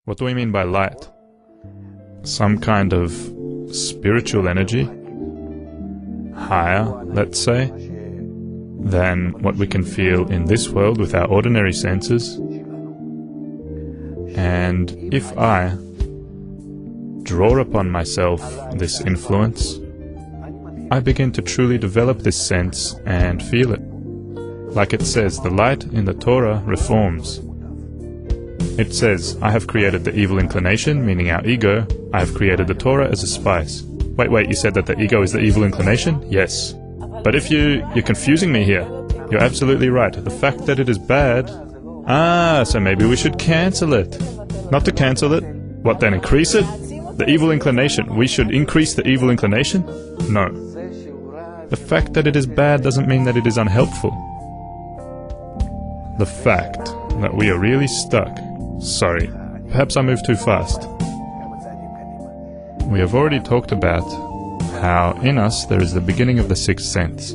What do we mean by light? Some kind of spiritual energy, higher, let's say, than what we can feel in this world with our ordinary senses. And if I draw upon myself this influence, I begin to truly develop this sense and feel it. Like it says, the light in the Torah reforms. It says, I have created the evil inclination, meaning our ego. I have created the Torah as a spice. Wait, you said that the ego is the evil inclination? Yes. But if you're confusing me here. You're absolutely right. The fact that it is bad... so maybe we should cancel it. Not to cancel it. What then, increase it? The evil inclination. We should increase the evil inclination? No. The fact that it is bad doesn't mean that it is unhelpful. The fact that we are really stuck. Sorry, perhaps I moved too fast. We have already talked about how in us there is the beginning of the sixth sense,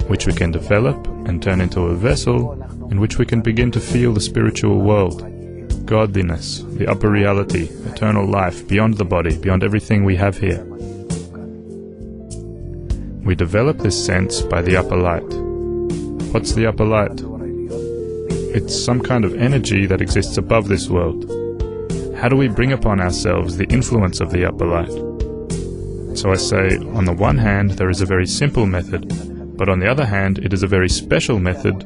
which we can develop and turn into a vessel in which we can begin to feel the spiritual world, godliness, the upper reality, eternal life, beyond the body, beyond everything we have here. We develop this sense by the upper light. What's the upper light? It's some kind of energy that exists above this world. How do we bring upon ourselves the influence of the upper light? So I say, on the one hand, there is a very simple method, but on the other hand, it is a very special method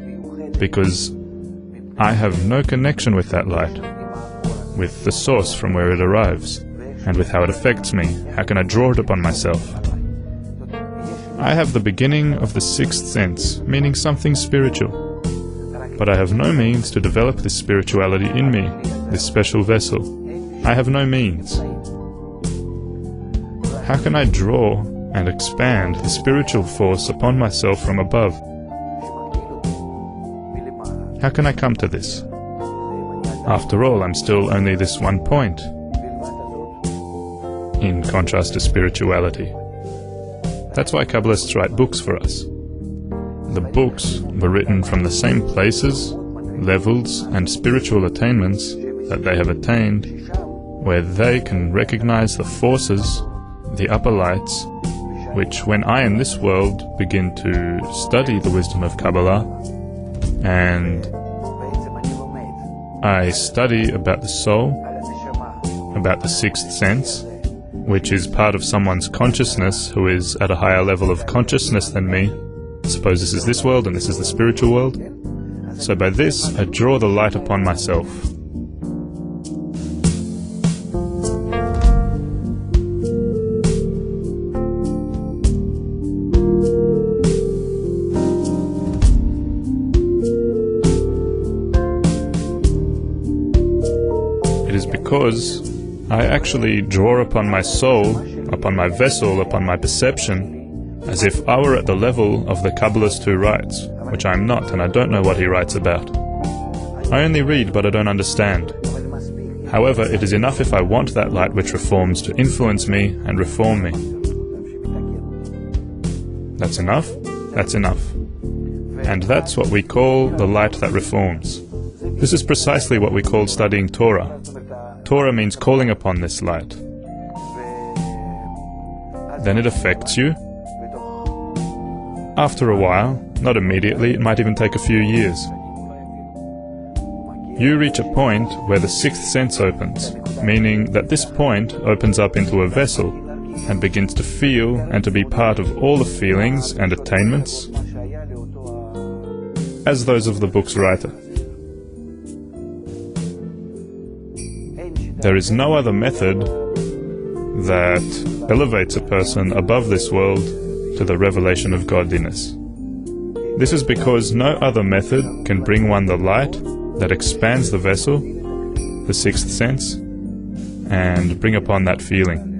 because I have no connection with that light, with the source from where it arrives, and with how it affects me. How can I draw it upon myself? I have the beginning of the sixth sense, meaning something spiritual. But I have no means to develop this spirituality in me, this special vessel. I have no means. How can I draw and expand the spiritual force upon myself from above? How can I come to this? After all, I'm still only this one point, in contrast to spirituality. That's why Kabbalists write books for us. The books were written from the same places, levels, and spiritual attainments that they have attained, where they can recognize the forces, the upper lights, which when I in this world begin to study the wisdom of Kabbalah, and I study about the soul, about the sixth sense, which is part of someone's consciousness who is at a higher level of consciousness than me. Suppose this is this world and this is the spiritual world. So by this, I draw the light upon myself. It is because I actually draw upon my soul, upon my vessel, upon my perception, as if I were at the level of the Kabbalist who writes, which I am not, and I don't know what he writes about. I only read, but I don't understand. However, it is enough if I want that light which reforms to influence me and reform me. That's enough? That's enough. And that's what we call the light that reforms. This is precisely what we call studying Torah. Torah means calling upon this light. Then it affects you. After a while, not immediately, it might even take a few years. You reach a point where the sixth sense opens, meaning that this point opens up into a vessel and begins to feel and to be part of all the feelings and attainments as those of the book's writer. There is no other method that elevates a person above this world to the revelation of godliness. This is because no other method can bring one the light that expands the vessel, the sixth sense, and bring upon that feeling.